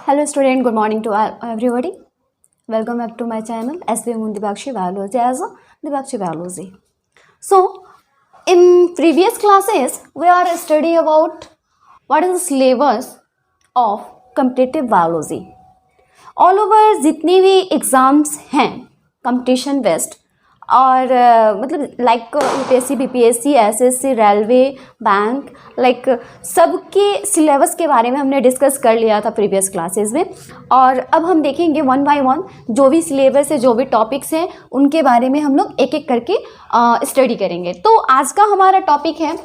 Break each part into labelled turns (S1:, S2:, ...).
S1: Hello student, good morning to everybody. Welcome back to my channel SV Dibakshi Biology as a Dibakshi Biology. So, in previous classes, we are studying about what is the syllabus of competitive biology. All over जितने भी exams हैं competition based और मतलब like UPSC BPSC SSC railway bank like सबके syllabus के बारे में हमने डिस्कस कर लिया था प्रीवियस क्लासेस में। और अब हम देखेंगे वन बाय वन जो भी सिलेबस है, जो भी टॉपिक्स हैं, उनके बारे में हम लोग एक एक करके स्टडी करेंगे। तो आज का हमारा टॉपिक है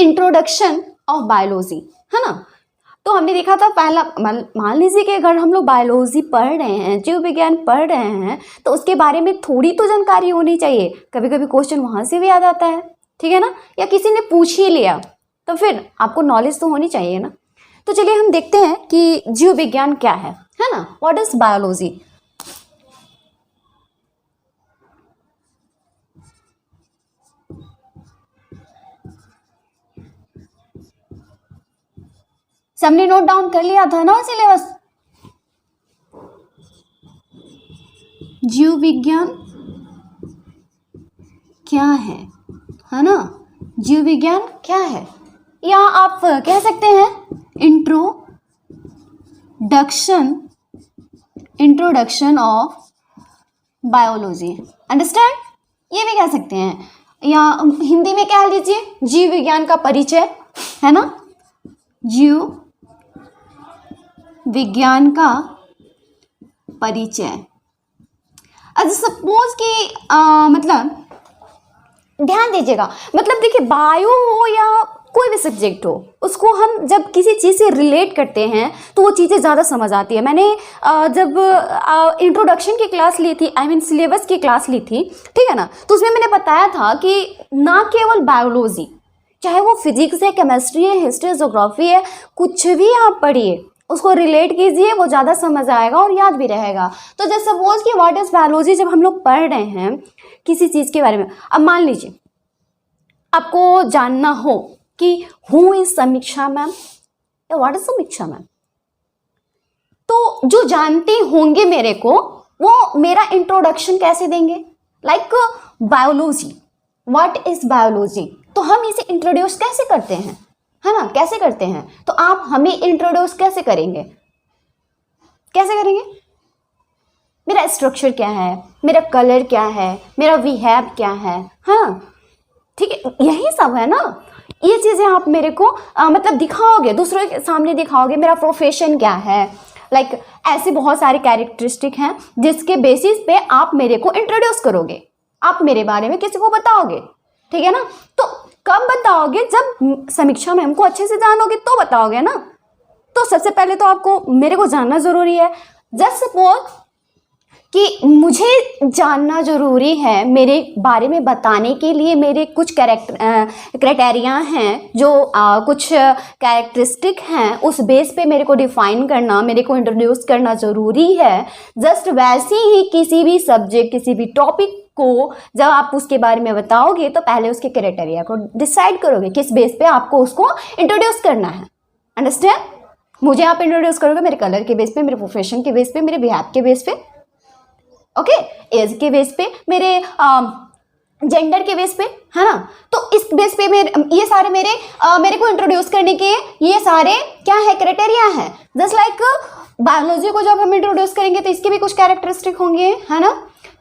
S1: इंट्रोडक्शन ऑफ बायोलॉजी, है ना। तो हमने देखा था पहला, मान लीजिए कि अगर हम लोग बायोलॉजी पढ़ रहे हैं, जीव विज्ञान पढ़ रहे हैं, तो उसके बारे में थोड़ी तो जानकारी होनी चाहिए। कभी कभी क्वेश्चन वहाँ से भी आ जाता है, ठीक है ना, या किसी ने पूछ ही लिया तो फिर आपको नॉलेज तो होनी चाहिए ना। तो चलिए हम देखते हैं कि जीव विज्ञान क्या है ना, व्हाट इज बायोलॉजी। सबने नोट डाउन कर लिया था ना सिलेबस। जीव विज्ञान क्या है ना, जीव विज्ञान क्या है, या आप कह सकते हैं इंट्रोडक्शन ऑफ बायोलॉजी, अंडरस्टैंड, ये भी कह सकते हैं, या हिंदी में कह लीजिए जीव विज्ञान का परिचय, है ना, जीव विज्ञान का परिचय। अच्छा सपोज कि मतलब ध्यान दीजिएगा, मतलब देखिए बायो हो या कोई भी सब्जेक्ट हो, उसको हम जब किसी चीज़ से रिलेट करते हैं तो वो चीज़ें ज़्यादा समझ आती है। मैंने जब इंट्रोडक्शन की क्लास ली थी, आई मीन सिलेबस की क्लास ली थी, ठीक है ना, तो उसमें मैंने बताया था कि ना केवल बायोलॉजी, चाहे वो फिजिक्स है, केमिस्ट्री है, हिस्ट्री, ज्योग्राफी है, कुछ भी आप पढ़िए, उसको रिलेट कीजिए, वो ज़्यादा समझ आएगा और याद भी रहेगा। तो जब सपोज कि व्हाट इज़ बायोलॉजी जब हम लोग पढ़ रहे हैं किसी चीज़ के बारे में, अब मान लीजिए आपको जानना हो कि हु इज समीक्षा मैम या व्हाट इज समीक्षा मैम, तो जो जानते होंगे मेरे को वो मेरा इंट्रोडक्शन कैसे देंगे, like biology, what is biology, तो हम इसे इंट्रोड्यूस कैसे करते हैं, है ना, कैसे करते हैं, तो आप हमें इंट्रोड्यूस कैसे करेंगे, मेरा स्ट्रक्चर क्या है, मेरा कलर क्या है, मेरा बिहेव क्या है, हाँ ठीक है, यही सब है ना। ये चीज़ें आप मेरे को मतलब दिखाओगे, दूसरों के सामने दिखाओगे, मेरा प्रोफेशन क्या है, लाइक ऐसे बहुत सारे कैरेक्टरिस्टिक हैं जिसके बेसिस पे आप मेरे को इंट्रोड्यूस करोगे, आप मेरे बारे में किसी को बताओगे, ठीक है ना। तो कब बताओगे, जब समीक्षा मैम को अच्छे से जानोगे तो बताओगे ना। तो सबसे पहले तो आपको मेरे को जानना ज़रूरी है। जस्ट सपोज कि मुझे जानना ज़रूरी है, मेरे बारे में बताने के लिए मेरे कुछ क्राइटेरिया हैं, जो कुछ कैरेक्टरिस्टिक हैं, उस बेस पे मेरे को डिफाइन करना, मेरे को इंट्रोड्यूस करना ज़रूरी है। जस्ट वैसे ही किसी भी सब्जेक्ट, किसी भी टॉपिक को जब आप उसके बारे में बताओगे तो पहले उसके क्राइटेरिया को डिसाइड करोगे, किस बेस पे आपको उसको इंट्रोड्यूस करना है, अंडरस्टैंड। मुझे आप इंट्रोड्यूस करोगे मेरे कलर के बेस पे, मेरे प्रोफेशन के बेस पे, मेरे बिहेव के बेस पे, ओके, एज के बेस पे, मेरे जेंडर के बेस पे, है ना। तो इस बेस पे ये सारे मेरे को इंट्रोड्यूस करने के ये सारे क्या है, क्राइटेरिया है। जस्ट लाइक बायोलॉजी को जब हम इंट्रोड्यूस करेंगे तो इसके भी कुछ कैरेक्टरिस्टिक होंगे, है ना।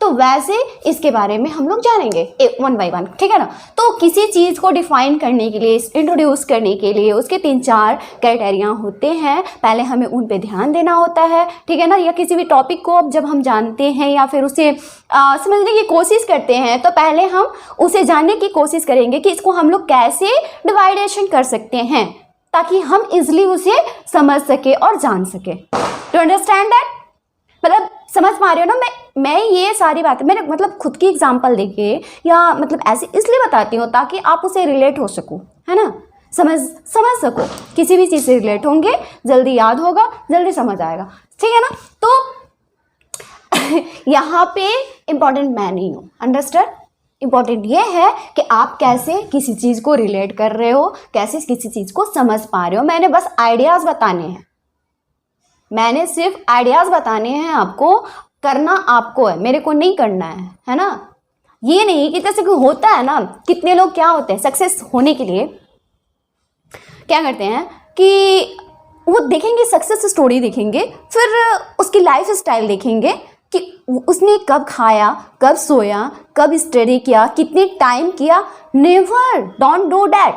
S1: तो वैसे इसके बारे में हम लोग जानेंगे वन बाय वन, ठीक है ना। तो किसी चीज़ को डिफाइन करने के लिए, इंट्रोड्यूस करने के लिए उसके 3-4 क्राइटेरिया होते हैं, पहले हमें उन पे ध्यान देना होता है, ठीक है ना। या किसी भी टॉपिक को जब हम जानते हैं या फिर उसे समझने की कोशिश करते हैं तो पहले हम उसे जानने की कोशिश करेंगे कि इसको हम लोग कैसे डिवाइडेशन कर सकते हैं ताकि हम इजिली उसे समझ सके और जान सके। टू अंडरस्टैंड दैट, मतलब समझ पा रहे हो ना। मैं ये सारी बातें मैंने मतलब खुद की एग्जांपल देके या मतलब ऐसे इसलिए बताती हूँ ताकि आप उसे रिलेट हो सको, है ना, समझ सको, किसी भी चीज़ से रिलेट होंगे, जल्दी याद होगा, जल्दी समझ आएगा, ठीक है ना। तो यहाँ पे इम्पॉर्टेंट मैं नहीं हूँ, अंडरस्टैंड। इम्पॉर्टेंट ये है कि आप कैसे किसी चीज़ को रिलेट कर रहे हो, कैसे किसी चीज़ को समझ पा रहे हो। मैंने बस आइडियाज़ बताने हैं, मैंने सिर्फ आइडियाज़ बताने हैं आपको, करना आपको है, मेरे को नहीं करना है ना। ये नहीं कि जैसे कि होता है ना, कितने लोग क्या होते हैं सक्सेस होने के लिए क्या करते हैं कि वो देखेंगे, सक्सेस स्टोरी देखेंगे, फिर उसकी लाइफ स्टाइल देखेंगे कि उसने कब खाया, कब सोया, कब स्टडी किया, कितने टाइम किया। Never, don't do that.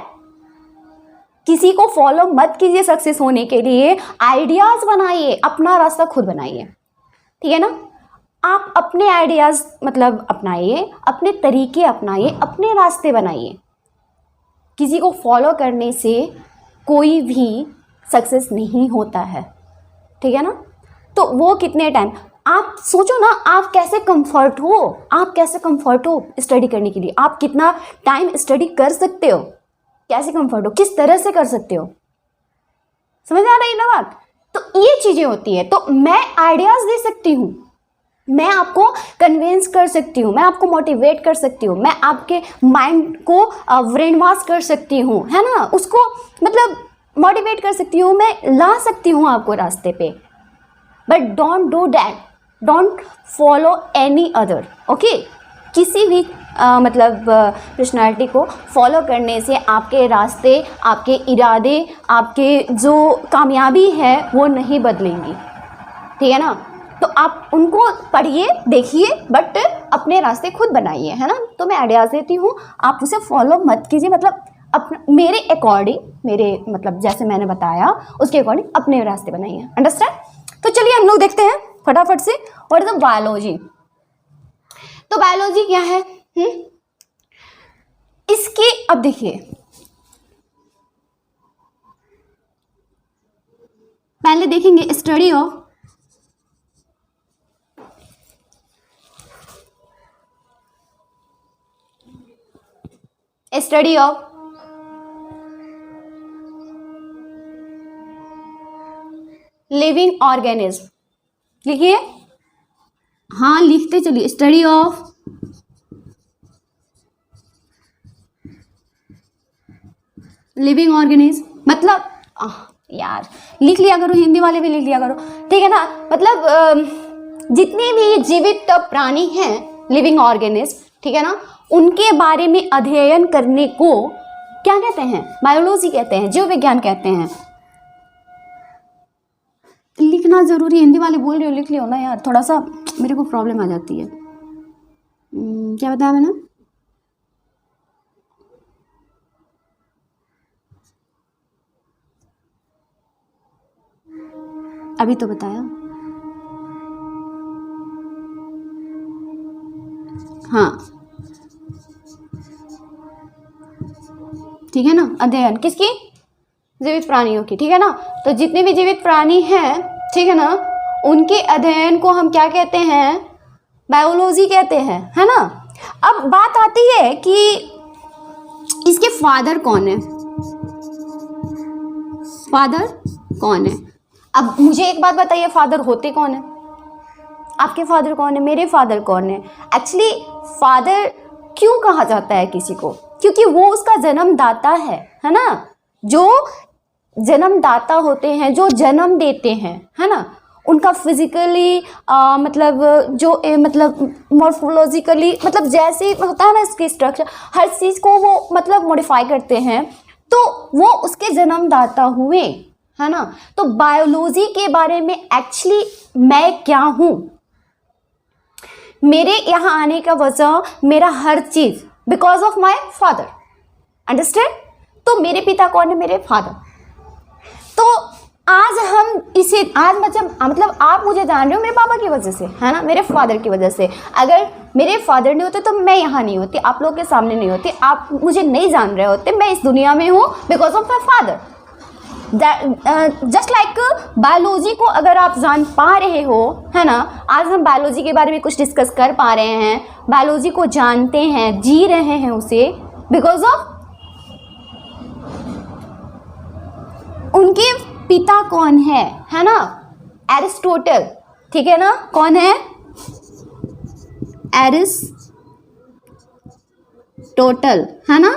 S1: किसी को फॉलो मत कीजिए सक्सेस होने के लिए, आइडियाज बनाइए, अपना रास्ता खुद बनाइए, ठीक है ना। आप अपने आइडियाज मतलब अपनाइए, अपने तरीके अपनाइए, अपने रास्ते बनाइए। किसी को फॉलो करने से कोई भी सक्सेस नहीं होता है, ठीक है ना। तो वो कितने टाइम, आप सोचो ना, आप कैसे कंफर्ट हो, आप कैसे कंफर्ट हो स्टडी करने के लिए, आप कितना टाइम स्टडी कर सकते हो, कैसे कंफर्ट हो, किस तरह से कर सकते हो, समझ आ रही है ना बात। तो ये चीजें होती है। तो मैं आइडियाज दे सकती हूँ, मैं आपको कन्विंस कर सकती हूँ, मैं आपको मोटिवेट कर सकती हूँ, मैं आपके माइंड को ब्रेन वॉश कर सकती हूँ, है ना, उसको मतलब मोटिवेट कर सकती हूँ, मैं ला सकती हूँ आपको रास्ते पे। But don't do that, don't follow any other, okay. किसी भी मतलब पर्सनालिटी को फॉलो करने से आपके रास्ते, आपके इरादे, आपके जो कामयाबी है वो नहीं बदलेंगी, ठीक है ना। तो आप उनको पढ़िए, देखिए, बट अपने रास्ते खुद बनाइए, है ना। तो मैं आइडियाज़ देती हूँ, आप उसे फॉलो मत कीजिए, मतलब अपना मेरे अकॉर्डिंग, मेरे मतलब जैसे मैंने बताया उसके अकॉर्डिंग अपने रास्ते बनाइए, अंडरस्टैंड। तो चलिए हम लोग देखते हैं फटाफट से व्हाट इज द बायोलॉजी। तो बायोलॉजी क्या है? इसके अब देखिए, पहले देखेंगे स्टडी ऑफ लिविंग ऑर्गेनिज्म। लिखिए, हाँ लिखते चलिए, स्टडी ऑफ लिविंग ऑर्गेनिज्म। मतलब यार लिख लिया करो, हिंदी वाले भी लिख लिया करो, ठीक है ना। मतलब जितने भी जीवित प्राणी हैं, लिविंग ऑर्गेनिज्म, ठीक है ना, उनके बारे में अध्ययन करने को क्या कहते हैं? बायोलॉजी कहते हैं, जीव विज्ञान कहते हैं। लिखना जरूरी, हिंदी वाले बोल रहे हो लिख लियो ना यार, थोड़ा सा मेरे को प्रॉब्लम आ जाती है। क्या बताया मैंने? अभी तो बताया, हाँ ठीक है ना। अध्ययन किसकी? जीवित प्राणियों की, ठीक है ना। तो जितने भी जीवित प्राणी हैं, ठीक है ना, उनके अध्ययन को हम क्या कहते हैं? बायोलॉजी कहते हैं, है ना। अब बात आती है कि इसके फादर कौन है? फादर कौन है? अब मुझे एक बात बताइए, फादर होते कौन है? आपके फादर कौन है? मेरे फादर कौन है? एक्चुअली फादर क्यों कहा जाता है किसी को? क्योंकि वो उसका जन्मदाता है ना। जो जन्मदाता होते हैं, जो जन्म देते हैं, है ना, उनका फिजिकली मतलब जो मतलब मॉर्फोलॉजिकली, मतलब जैसे होता है ना इसकी स्ट्रक्चर, हर चीज़ को वो मतलब मॉडिफाई करते हैं, तो वो उसके जन्मदाता हुए, है ना। तो बायोलॉजी के बारे में एक्चुअली मैं क्या हूँ, मेरे यहाँ आने का वजह मेरा हर चीज because of my father, understand. तो मेरे पिता कौन है? मेरे फादर। तो आज हम इसे आज मतलब आप मुझे जान रहे हो मेरे पापा की वजह से, है ना, मेरे फादर की वजह से। अगर मेरे फादर नहीं होते तो मैं यहाँ नहीं होती, आप लोग के सामने नहीं होती, आप मुझे नहीं जान रहे होते, मैं इस दुनिया में हूँ because of my father. Just like biology को अगर आप जान पा रहे हो, है ना, आज हम बायोलॉजी के बारे में कुछ डिस्कस कर पा रहे हैं, बायोलॉजी को जानते हैं, जी रहे हैं उसे, बिकॉज ऑफ उनके पिता कौन है ना, एरिस्टोटल, ठीक है ना। कौन है? एरिस्टोटल, है ना।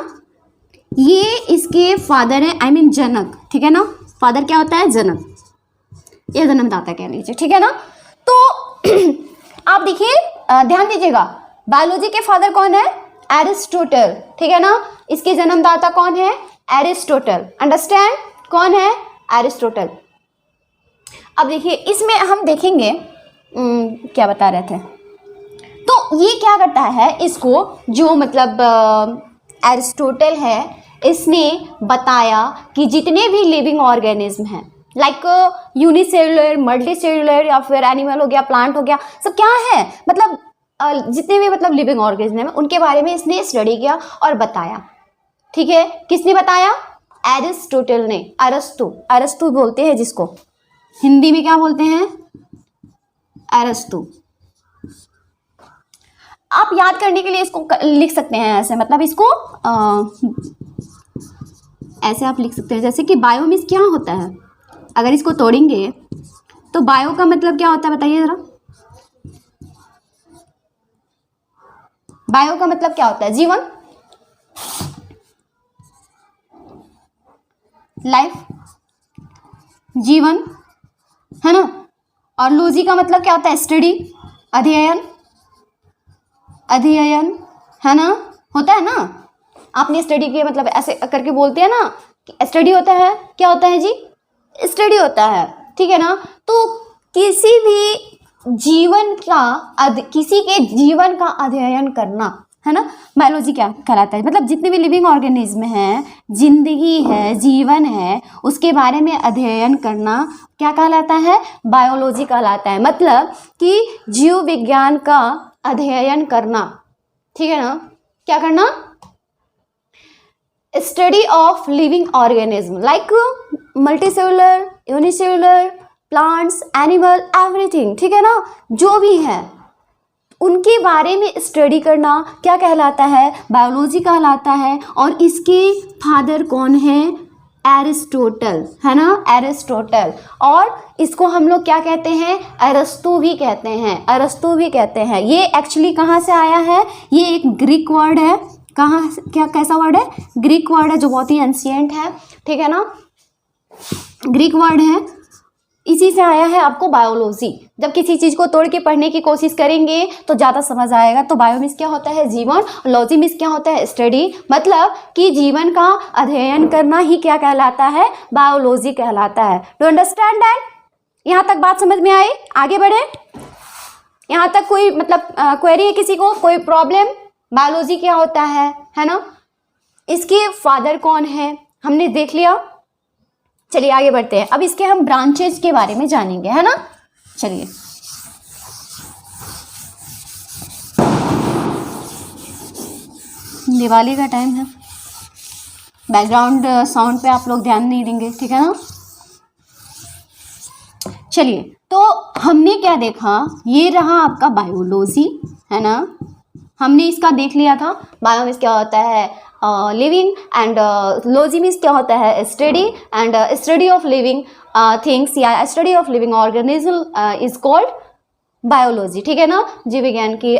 S1: ये इसके फादर है, आई मीन जनक, ठीक है ना। फादर क्या होता है? जनक। ये जन्मदाता कह लीजिए, ठीक है ना। तो आप देखिए, ध्यान दीजिएगा, बायोलॉजी के फादर कौन है? एरिस्टोटल, ठीक है ना। इसके जन्मदाता कौन है? एरिस्टोटल। अंडरस्टैंड? कौन है? एरिस्टोटल। अब देखिए इसमें हम देखेंगे क्या बता रहे थे, तो ये क्या करता है, इसको जो मतलब एरिस्टोटल है, इसने बताया कि जितने भी लिविंग ऑर्गेनिज्म हैं, लाइक यूनिसेलुलर, मल्टीसेलुलर, या फिर एनिमल हो गया, प्लांट हो गया, सब क्या है, मतलब जितने भी मतलब लिविंग ऑर्गेनिज्म हैं उनके बारे में इसने स्टडी किया और बताया, ठीक है। किसने बताया? एरिस्टोटल ने। अरस्तु, अरस्तु बोलते हैं जिसको, हिंदी में क्या बोलते हैं? अरस्तु। आप याद करने के लिए इसको लिख सकते हैं ऐसे, मतलब इसको ऐसे आप लिख सकते हैं, जैसे कि बायो मीन्स क्या होता है, अगर इसको तोड़ेंगे तो बायो का मतलब क्या होता है बताइए जरा। बायो का मतलब क्या होता है? जीवन, लाइफ, जीवन, है ना। और लॉजी का मतलब क्या होता है? स्टडी, अध्ययन, अध्ययन, है ना, होता है ना। आपने स्टडी के मतलब ऐसे करके बोलते हैं ना कि स्टडी होता है, क्या होता है जी? स्टडी होता है, ठीक है ना। तो किसी भी जीवन का किसी के जीवन का अध्ययन करना, है ना, बायोलॉजी क्या कहलाता है? मतलब जितने भी लिविंग ऑर्गेनिज्म हैं, जिंदगी है, जीवन है, उसके बारे में अध्ययन करना क्या कहलाता है? बायोलॉजी कहलाता है। मतलब कि जीव विज्ञान का अध्ययन करना, ठीक है ना। क्या करना? Study of living organism like multicellular, unicellular, plants, animal, everything, ठीक है ना, जो भी है उनके बारे में स्टडी करना क्या कहलाता है? बायोलॉजी कहलाता है। और इसके फादर कौन है? एरिस्टोटल, है ना, एरिस्टोटल। और इसको हम लोग क्या कहते हैं? अरस्तु भी कहते हैं, अरस्तु भी कहते हैं। ये एक्चुअली कहाँ से आया है? ये एक ग्रीक वर्ड है। कहाँ, क्या, कैसा वर्ड है? ग्रीक वर्ड है, जो बहुत ही एंशिएंट है, ठीक है ना, ग्रीक वर्ड है। इसी से आया है आपको बायोलॉजी। जब किसी चीज़ को तोड़ के पढ़ने की कोशिश करेंगे तो ज़्यादा समझ आएगा। तो बायो मीन्स क्या होता है? जीवन, लॉजी मीन्स क्या होता है? स्टडी। मतलब कि जीवन का अध्ययन करना ही क्या कहलाता है? बायोलॉजी कहलाता है। Do understand that? यहाँ तक बात समझ में आई? आगे बढ़े। यहाँ तक कोई मतलब क्वेरी है किसी को, कोई प्रॉब्लम? बायोलॉजी क्या होता है ना। इसके फादर कौन है हमने देख लिया। चलिए आगे बढ़ते हैं। अब इसके हम ब्रांचेज के बारे में जानेंगे, है ना। चलिए, दिवाली का टाइम है, बैकग्राउंड साउंड पे आप लोग ध्यान नहीं देंगे, ठीक है ना। चलिए, तो हमने क्या देखा, ये रहा आपका बायोलॉजी, है ना। हमने इसका देख लिया था। बायो मीन्स क्या होता है? लिविंग, एंड लॉजी मीन्स क्या होता है? Study, and study of living things या study of living organism is called biology, ठीक है ना। जीव विज्ञान की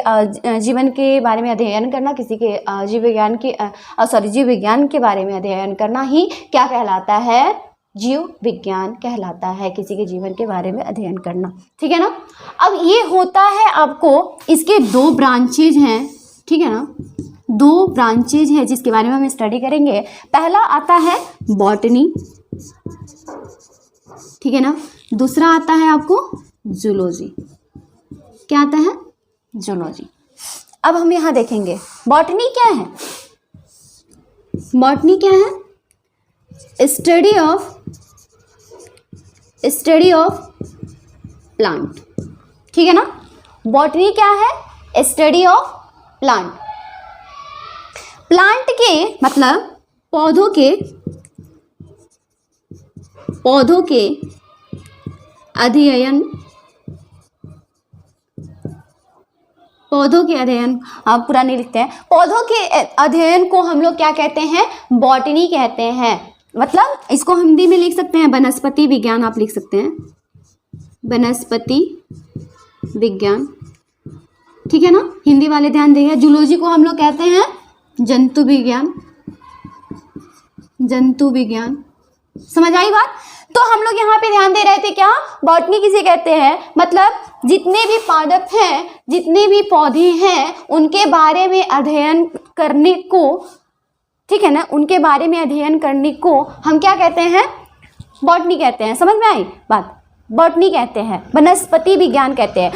S1: जीवन के बारे में अध्ययन करना, किसी के जीव विज्ञान के बारे में अध्ययन करना ही क्या कहलाता है? जीव विज्ञान कहलाता है, किसी के जीवन के बारे में अध्ययन करना, ठीक है ना। अब ये होता है आपको, इसके दो ब्रांचेज हैं, ठीक है ना, दो ब्रांचेज हैं जिसके बारे में हम स्टडी करेंगे। पहला आता है बॉटनी, ठीक है ना। दूसरा आता है आपको जूलॉजी। क्या आता है? जूलॉजी। अब हम यहाँ देखेंगे बॉटनी क्या है। बॉटनी क्या है? स्टडी ऑफ प्लांट, ठीक है ना। बॉटनी क्या है? Study of plant. प्लांट के मतलब पौधों के अध्ययन, आप पूरा नहीं लिखते हैं। पौधों के अध्ययन को हम लोग क्या कहते हैं? बॉटनी कहते हैं। मतलब इसको हिंदी में लिख सकते हैं वनस्पति विज्ञान, आप लिख सकते हैं वनस्पति विज्ञान, ठीक है ना। हिंदी वाले ध्यान देंगे। जूलॉजी को हम लोग कहते हैं जंतु विज्ञान, जंतु विज्ञान। समझ आई बात? तो हम लोग यहाँ पे ध्यान दे रहे थे क्या, बॉटनी किसे कहते हैं, मतलब जितने भी पादप हैं, जितने भी पौधे हैं, उनके बारे में अध्ययन करने को, ठीक है ना, उनके बारे में अध्ययन करने को हम क्या कहते हैं, बॉटनी कहते हैं। समझ में आई बात, बॉटनी कहते हैं, वनस्पति विज्ञान कहते हैं।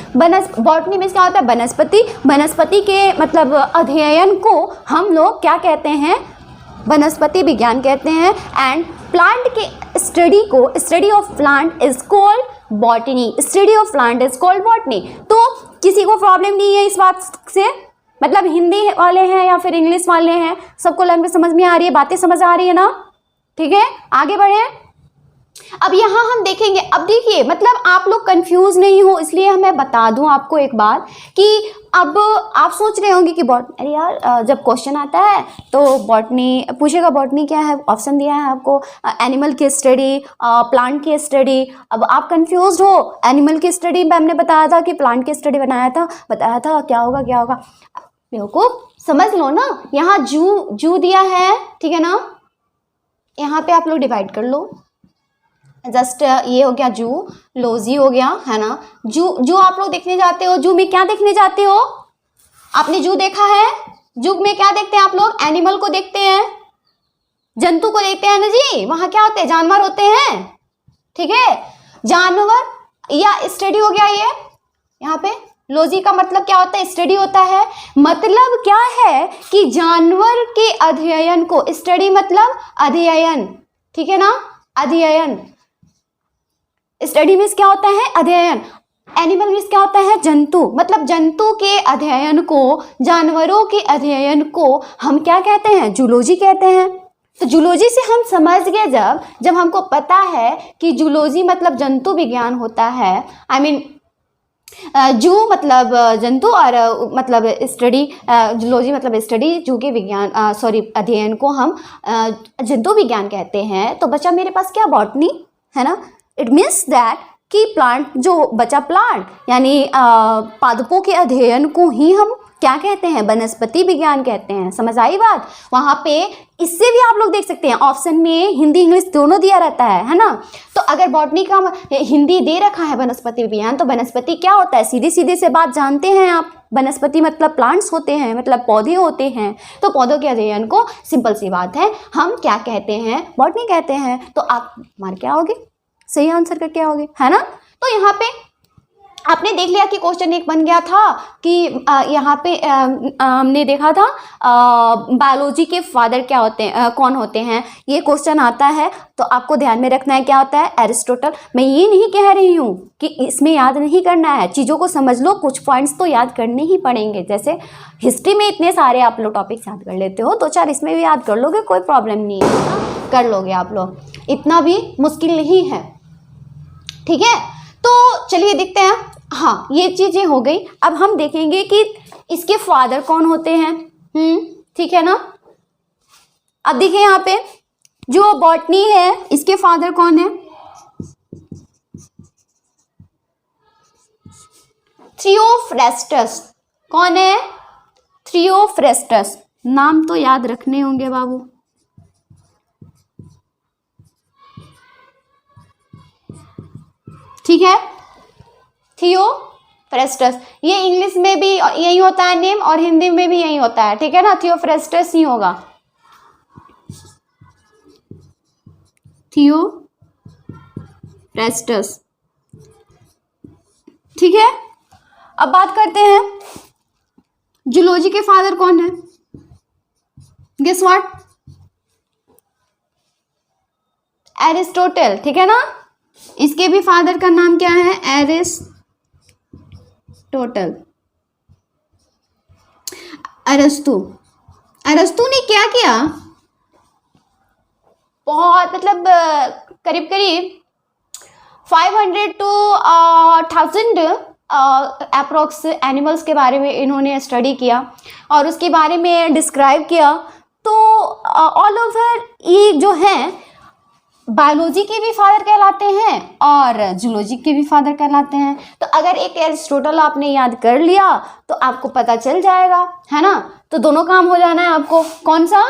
S1: बॉटनी में क्या होता है, वनस्पति, वनस्पति के मतलब अध्ययन को हम लोग क्या कहते हैं, वनस्पति विज्ञान कहते हैं। एंड प्लांट के स्टडी को, study of plant is called botany, study of plant is called botany. तो किसी को प्रॉब्लम नहीं है इस बात से, मतलब हिंदी वाले हैं या फिर इंग्लिश वाले हैं, सबको लैंग्वेज समझ में आ रही है, बातें समझ आ रही है ना, ठीक है, आगे बढ़े। अब यहाँ हम देखेंगे, अब देखिए मतलब आप लोग कंफ्यूज नहीं हो, इसलिए मैं बता दूं आपको एक बात कि अब आप सोच रहे होंगे कि अरे यार जब क्वेश्चन आता है तो बॉटनी पूछेगा, बॉटनी क्या है, ऑप्शन दिया है आपको, एनिमल की स्टडी, प्लांट की स्टडी। अब आप कंफ्यूज हो, एनिमल की स्टडी मैम ने बताया था कि प्लांट की स्टडी बताया था, क्या होगा क्या होगा, बेवकूफ समझ लो ना, यहाँ जू दिया है, ठीक है ना, यहाँ पे आप लोग डिवाइड कर लो, जस्ट ये हो गया जू, लोजी हो गया, है ना। जू आप लोग देखने जाते हो, जू में क्या देखने जाते हो, आपने जू देखा है, जू में क्या देखते हैं आप लोग, एनिमल को देखते हैं, जंतु को देखते हैं ना जी, वहां क्या होते हैं, जानवर होते हैं, ठीक है, जानवर या स्टडी हो गया ये, यहाँ पे लोजी का मतलब क्या होता है, स्टडी होता है, मतलब क्या है कि जानवर के अध्ययन को, स्टडी मतलब अध्ययन, ठीक है ना, अध्ययन, स्टडी मीन्स क्या होता है, अध्ययन, एनिमल मीन्स क्या होता है, जंतु, मतलब जंतु के अध्ययन को, जानवरों के अध्ययन को हम क्या कहते हैं, जूलॉजी कहते हैं। तो जूलॉजी से हम समझ गए, जब हमको पता है कि जूलॉजी मतलब जंतु विज्ञान होता है, आई मीन जू मतलब जंतु और मतलब स्टडी, जूलॉजी मतलब स्टडी, जू के विज्ञान अध्ययन को हम जंतु विज्ञान कहते हैं। तो बचा मेरे पास क्या, बॉटनी, है ना। इट मीन्स दैट कि प्लांट, जो बचा प्लांट यानी पादपों के अध्ययन को ही हम क्या कहते हैं, वनस्पति विज्ञान कहते हैं। समझ आई बात। वहाँ पे इससे भी आप लोग देख सकते हैं, ऑप्शन में हिंदी इंग्लिश दोनों दिया रहता है ना। तो अगर बॉटनी का हिंदी दे रखा है वनस्पति विज्ञान, तो वनस्पति क्या होता है, सीधी सीधी से बात जानते हैं आप, वनस्पति मतलब प्लांट्स होते हैं, मतलब पौधे होते हैं। तो पौधों के अध्ययन को सिंपल सी बात है हम क्या कहते हैं, बॉटनी कहते हैं। तो आप मार क्या आओगे, सही आंसर करके आओगे, है ना। तो यहाँ पे आपने देख लिया कि क्वेश्चन एक बन गया था कि यहाँ पे हमने देखा था बायोलॉजी के फादर क्या होते हैं, कौन होते हैं, ये क्वेश्चन आता है। तो आपको ध्यान में रखना है क्या होता है, एरिस्टोटल। मैं ये नहीं कह रही हूँ कि इसमें याद नहीं करना है, चीज़ों को समझ लो, कुछ पॉइंट्स तो याद करने ही पड़ेंगे। जैसे हिस्ट्री में इतने सारे आप लोग टॉपिक्स याद कर लेते हो, 2-4 इसमें भी याद कर लोगे, कोई प्रॉब्लम नहीं है, कर लोगे आप लोग, इतना भी मुश्किल नहीं है, ठीक है। तो चलिए देखते हैं। हाँ, ये चीजें हो गई। अब हम देखेंगे कि इसके फादर कौन होते हैं, ठीक है ना। अब देखिए यहाँ पे जो बॉटनी है, इसके फादर कौन है, थियोफ्रेस्टस। कौन है, थियोफ्रेस्टस। नाम तो याद रखने होंगे बाबू, ठीक है, थियोफ्रेस्टस। ये इंग्लिश में भी यही होता है नेम और हिंदी में भी यही होता है, ठीक है ना, थियोफ्रेस्टस ही होगा, थियोफ्रेस्टस, ठीक है। अब बात करते हैं जूलॉजी के फादर कौन है, गेस व्हाट, एरिस्टोटल, ठीक है ना। इसके भी फादर का नाम क्या है, एरिस्टोटल, अरस्तु। अरस्तु ने क्या किया, बहुत मतलब करीब करीब 500 to 1000 अप्रोक्स एनिमल्स के बारे में इन्होंने स्टडी किया और उसके बारे में डिस्क्राइब किया। तो ऑल ओवर ये जो हैं बायोलॉजी के भी फादर कहलाते हैं और जूलॉजी के भी फादर कहलाते हैं। तो अगर एक एरिस्टोटल आपने याद कर लिया तो आपको पता चल जाएगा, है ना। तो दोनों काम हो जाना है आपको, कौन सा,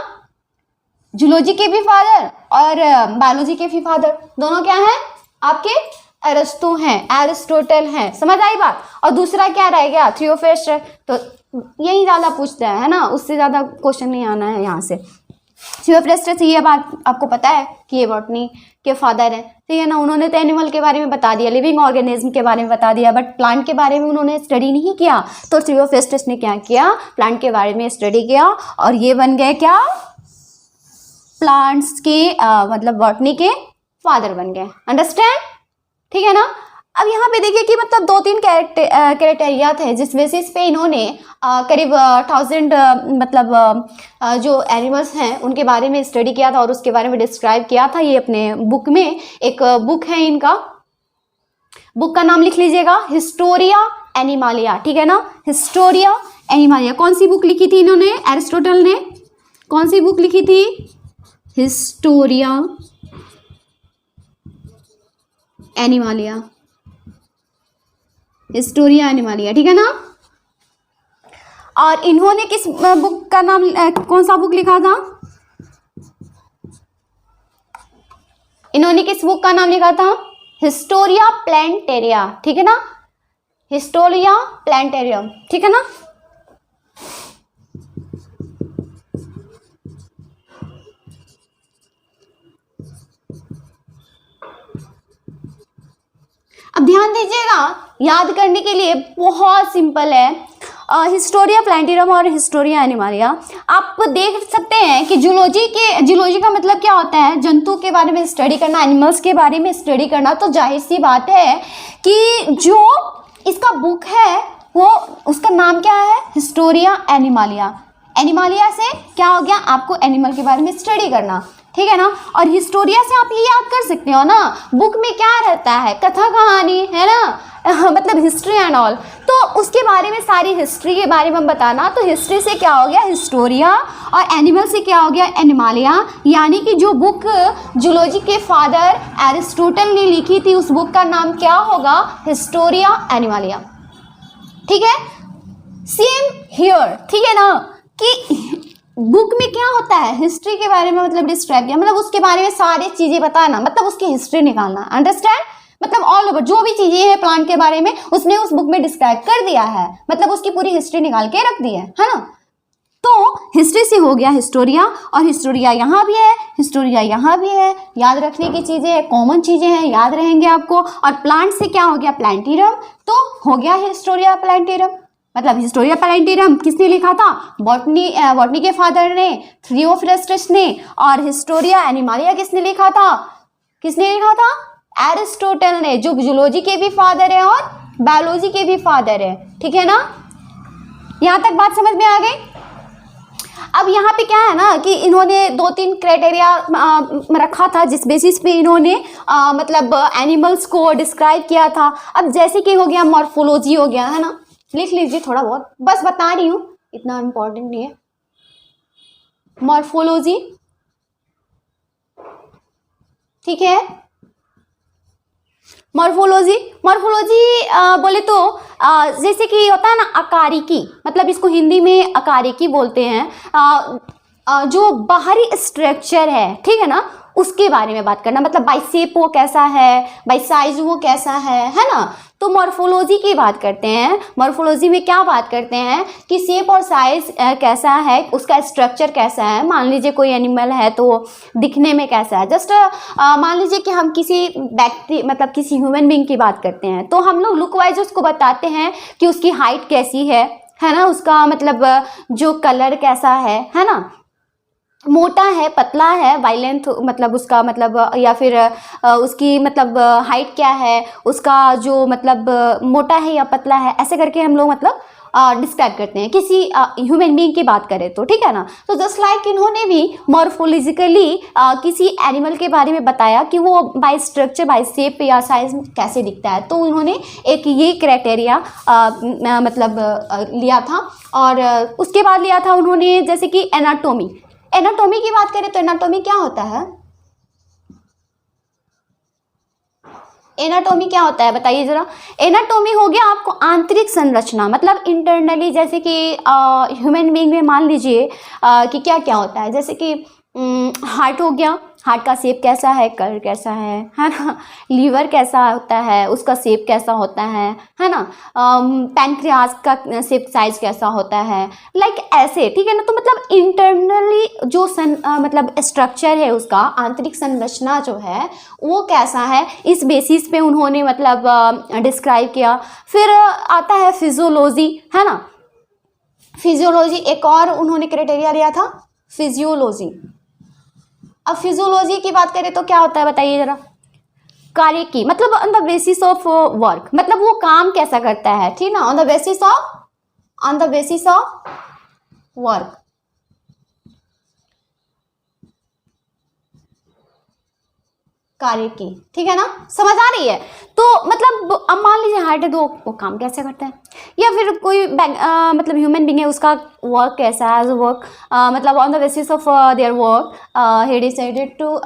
S1: जूलॉजी के भी फादर और बायोलॉजी के भी फादर, दोनों क्या हैं आपके? अरिस्टो हैं, एरिस्टोटल हैं। समझ आई बात? और दूसरा क्या रह गया? थियोफ्रेस्टस। तो यही ज़्यादा पूछते हैं, है ना, उससे ज़्यादा क्वेश्चन नहीं आना है यहाँ से। थियोफ्रेस्टस, ये बात आपको पता है कि ये बॉटनी के फादर हैं, ठीक है ना। उन्होंने तो एनिमल के बारे में बता दिया, लिविंग ऑर्गेनिज्म के बारे में बता दिया, बट प्लांट के बारे में उन्होंने स्टडी नहीं किया। तो थियोफ्रेस्टस ने क्या किया? प्लांट के बारे में स्टडी किया और ये बन गए क्या? प्लांट्स के मतलब बॉटनी के फादर बन गए। अंडरस्टैंड? ठीक है ना। अब यहाँ पे देखिए कि मतलब 2-3 क्राइटेरिया थे जिस बेसिस पे इन्होंने करीब 1000 मतलब जो एनिमल्स हैं उनके बारे में स्टडी किया था और उसके बारे में डिस्क्राइब किया था। ये अपने बुक में, एक बुक है इनका, बुक का नाम लिख लीजिएगा, हिस्टोरिया एनिमालिया। ठीक है ना, हिस्टोरिया एनिमालिया। कौन सी बुक लिखी थी इन्होंने? एरिस्टोटल ने कौन सी बुक लिखी थी? Historia Animalia, Historia Animalia. ठीक है ना। और इन्होंने किस बुक का नाम, कौन सा बुक लिखा था? इन्होंने किस बुक का नाम लिखा था? हिस्टोरिया प्लांटेरिया। ठीक है ना, हिस्टोरिया प्लांटेरियम। ठीक है ना। अब ध्यान दीजिएगा, याद करने के लिए बहुत सिंपल है। हिस्टोरिया प्लांटेरियम और हिस्टोरिया एनिमालिया आप देख सकते हैं कि जूलॉजी का मतलब क्या होता है? जंतु के बारे में स्टडी करना, एनिमल्स के बारे में स्टडी करना। तो जाहिर सी बात है कि जो इसका बुक है वो, उसका नाम क्या है? Historia Animalia. एनिमालिया से क्या हो गया? आपको एनिमल के बारे में स्टडी करना। ठीक है ना। और हिस्टोरिया से आप ये याद कर सकते हो ना, बुक में क्या रहता है? कथा कहानी, है ना, मतलब हिस्ट्री एंड ऑल। तो उसके बारे में, सारी हिस्ट्री के बारे में बताना। तो हिस्ट्री से क्या हो गया? हिस्टोरिया। और एनिमल से क्या हो गया? एनिमालिया। यानी कि जो बुक जूलॉजी के फादर एरिस्टोटल ने लिखी थी, उस बुक का नाम क्या होगा? Historia Animalia. ठीक है, सेम हियर। ठीक है ना, कि बुक में क्या होता है? हिस्ट्री के बारे में मतलब डिस्क्राइब किया, मतलब उसके बारे में सारी चीजें बताना, मतलब उसकी हिस्ट्री निकालना। अंडरस्टैंड? मतलब ऑल ओवर जो भी चीजें हैं प्लांट के बारे में, उसने उस बुक में डिस्क्राइब कर दिया है, मतलब उसकी पूरी हिस्ट्री निकाल के रख दी है ना। तो हिस्ट्री से हो गया हिस्टोरिया, और हिस्टोरिया यहाँ भी है, हिस्टोरिया यहाँ भी है। याद रखने की चीजें हैं, कॉमन चीजें हैं, याद रहेंगे आपको। और प्लांट से क्या हो गया? प्लांटेरियम। तो हो गया हिस्टोरिया प्लांटेरियम। मतलब हिस्टोरिया प्लांटेरियम किसने लिखा था? बॉटनी के फादर ने, थियोफ्रेस्टस ने। और हिस्टोरिया एनिमालिया किसने लिखा था? किसने लिखा था? एरिस्टोटल ने, जो जूलॉजी के भी फादर है और बायोलॉजी के भी फादर है। ठीक है ना, यहां तक बात समझ में आ गई। अब यहाँ पे क्या है ना कि इन्होंने 2-3 क्राइटेरिया रखा था जिस बेसिस पे इन्होंने मतलब एनिमल्स को डिस्क्राइब किया था। अब जैसे कि हो गया मॉर्फोलॉजी, हो गया, है ना, लिख लीजिए थोड़ा बहुत, बस बता रही हूँ, इतना इम्पोर्टेंट नहीं है। मॉर्फोलॉजी, ठीक है। मॉर्फोलॉजी बोले तो जैसे कि होता है ना अकारिकी, मतलब इसको हिंदी में अकारिकी बोलते हैं। जो बाहरी स्ट्रक्चर है, ठीक है ना, उसके बारे में बात करना, मतलब बाई शेप वो कैसा है, बाई साइज वो कैसा है ना। तो मॉर्फोलॉजी की बात करते हैं। मॉर्फोलॉजी में क्या बात करते हैं कि शेप और साइज कैसा है, उसका स्ट्रक्चर कैसा है। मान लीजिए कोई एनिमल है तो दिखने में कैसा है। जस्ट मान लीजिए कि हम किसी व्यक्ति, मतलब किसी ह्यूमन बीइंग की बात करते हैं, तो हम लोग लुक वाइज उसको बताते हैं कि उसकी हाइट कैसी है ना, उसका मतलब जो कलर कैसा है ना, मोटा है, पतला है, वाइलेंथ, मतलब उसका मतलब, या फिर उसकी मतलब हाइट क्या है, उसका जो मतलब मोटा है या पतला है, ऐसे करके हम लोग मतलब डिस्क्राइब करते हैं किसी ह्यूमन बीइंग की बात करें तो, ठीक है ना। तो जस्ट लाइक इन्होंने भी मॉर्फोलॉजिकली किसी एनिमल के बारे में बताया कि वो बाय स्ट्रक्चर, बाय शेप या साइज कैसे दिखता है। तो उन्होंने एक ये क्राइटेरिया मतलब लिया था। और उसके बाद लिया था उन्होंने जैसे कि एनाटोमी। एनाटोमी की बात करें तो एनाटोमी क्या होता है? एनाटोमी क्या होता है बताइए जरा। एनाटोमी हो गया आपको आंतरिक संरचना, मतलब इंटरनली, जैसे कि ह्यूमन बीइंग में मान लीजिए कि क्या क्या होता है, जैसे कि हार्ट हो गया, हार्ट का शेप कैसा है, कलर कैसा है ना। लीवर कैसा होता है, उसका शेप कैसा होता है ना। पैनक्रियाज का शेप साइज कैसा होता है, लाइक ऐसे, ठीक है ना। तो मतलब इंटरनली जो मतलब स्ट्रक्चर है उसका, आंतरिक संरचना जो है वो कैसा है, इस बेसिस पे उन्होंने मतलब डिस्क्राइब किया। फिर आता है फिजियोलॉजी, है ना। फिजियोलॉजी एक और उन्होंने क्राइटेरिया लिया था, फिजियोलॉजी। अब फिजियोलॉजी की बात करें तो क्या होता है बताइए जरा। कार्य की मतलब on the basis of work, मतलब वो काम कैसा करता है, ठीक ना, on the basis of work. कार्य की, ठीक है ना, समझ आ रही है। तो मतलब अब मान लीजिए हार्ट है तो वो काम कैसे करता है, या फिर कोई मतलब ह्यूमन बीइंग है उसका वर्क कैसा है, एज वर्क मतलब on the basis of their work he decided to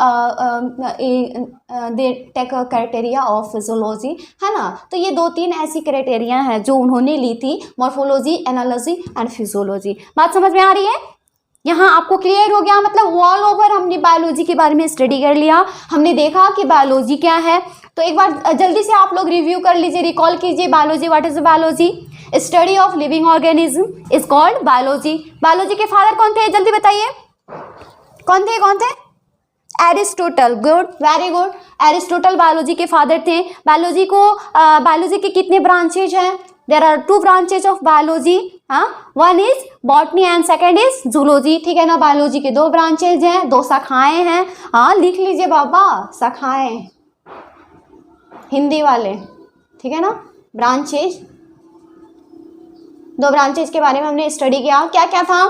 S1: they take a criteria of physiology, है ना। तो ये 2-3 ऐसी क्राइटेरिया हैं जो उन्होंने ली थी, मॉर्फोलॉजी, एनालॉजी एंड फिजियोलॉजी। बात समझ में आ रही है। यहाँ आपको क्लियर हो गया, मतलब ऑल ओवर हमने बायोलॉजी के बारे में स्टडी कर लिया, हमने देखा कि बायोलॉजी क्या है। तो एक बार जल्दी से आप लोग रिव्यू कर लीजिए, रिकॉल कीजिए biology. What is biology? Study of living organism is called biology. Biology के फादर कौन थे, जल्दी बताइए, कौन थे? Aristotle. Good, very good. Aristotle biology के फादर थे। बायोलॉजी के कितने ब्रांचेज हैं? There are 2 branches of biology, one is botany and second is zoology, ठीक है ना। बायोलॉजी के 2 ब्रांचेज हैं, 2 शाखाएं हैं, लिख लीजिए बाबा, शाखाएं, हिंदी वाले, ठीक है ना। ब्रांचेज, 2 ब्रांचेज के बारे में हमने स्टडी किया, क्या क्या था?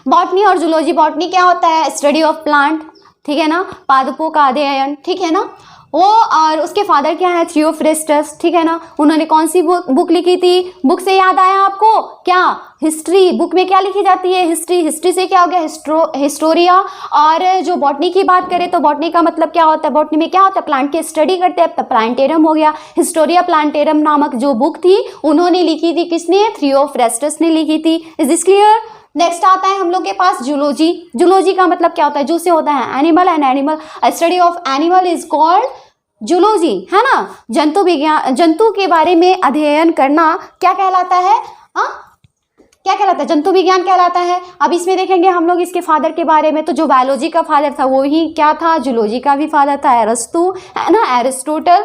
S1: बॉटनी और जूलॉजी। बॉटनी क्या होता है? स्टडी ऑफ प्लांट, ठीक है ना, पादपों का अध्ययन, ठीक है ना वो। और उसके फादर क्या है? थियोफ्रेस्टस, ठीक है ना। उन्होंने कौन सी बुक लिखी थी? बुक से याद आया आपको क्या? हिस्ट्री। बुक में क्या लिखी जाती है? हिस्ट्री। हिस्ट्री से क्या हो गया? हिस्टोरिया। और जो बॉटनी की बात करें तो बॉटनी का मतलब क्या होता है? बॉटनी में क्या होता है? प्लांट की स्टडी करते हैं, तब प्लांटेरम हो गया। हिस्टोरिया प्लांटेरम नामक जो बुक थी उन्होंने लिखी थी, किसने? थियोफ्रेस्टस ने लिखी थी। Is this clear? नेक्स्ट आता है हम लोग के पास जूलॉजी। जूलॉजी का मतलब क्या होता है? जू से होता है animal, and animal, study of animal is called zoology, है ना। जंतु विज्ञान, जंतु के बारे में अध्ययन करना क्या कहलाता है? क्या कहलाता है? जंतु विज्ञान कहलाता है। अब इसमें देखेंगे हम लोग इसके फादर के बारे में, तो जो बायोलॉजी का फादर था वो ही क्या था? जूलॉजी का भी फादर था एरिस्टो, है ना, एरिस्टोटल।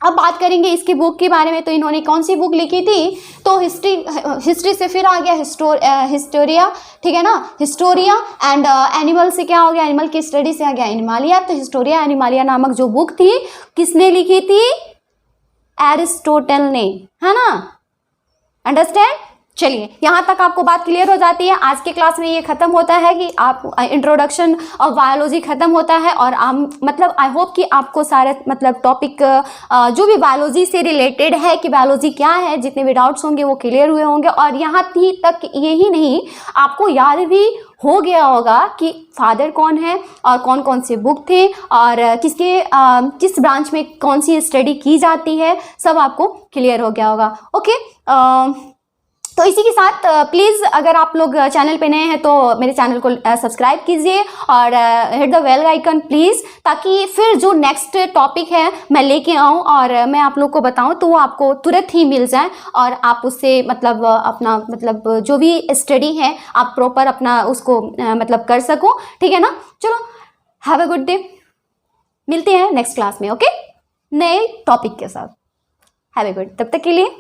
S1: अब बात करेंगे इसकी बुक के बारे में, तो इन्होंने कौन सी बुक लिखी थी? तो हिस्ट्री से फिर आ गया हिस्टोरिया, ठीक है ना, हिस्टोरिया। एंड एनिमल से क्या हो गया? एनिमल की स्टडी से आ गया एनिमालिया। तो हिस्टोरिया एनिमालिया नामक जो बुक थी किसने लिखी थी? एरिस्टोटल ने, है ना। अंडरस्टैंड? चलिए, यहाँ तक आपको बात क्लियर हो जाती है। आज के क्लास में ये खत्म होता है कि आप इंट्रोडक्शन ऑफ बायोलॉजी खत्म होता है, और मतलब आई होप कि आपको सारे मतलब टॉपिक जो भी बायोलॉजी से रिलेटेड है कि बायोलॉजी क्या है, जितने भी डाउट्स होंगे वो क्लियर हुए होंगे। और यहाँ तक यही नहीं, आपको याद भी हो गया होगा कि फादर कौन है और कौन कौन से बुक थे और किस ब्रांच में कौन सी स्टडी की जाती है, सब आपको क्लियर हो गया होगा। ओके, तो इसी के साथ प्लीज़ अगर आप लोग चैनल पे नए हैं तो मेरे चैनल को सब्सक्राइब कीजिए और hit the bell icon please, ताकि फिर जो नेक्स्ट टॉपिक है मैं लेके आऊँ और मैं आप लोग को बताऊँ तो वो आपको तुरंत ही मिल जाए, और आप उससे मतलब अपना मतलब जो भी स्टडी है आप प्रॉपर अपना उसको मतलब कर सको, ठीक है ना। चलो, हैव अ गुड डे, मिलते हैं नेक्स्ट क्लास में, ओके, नए टॉपिक के साथ। हैव अ गुड, तब तक के लिए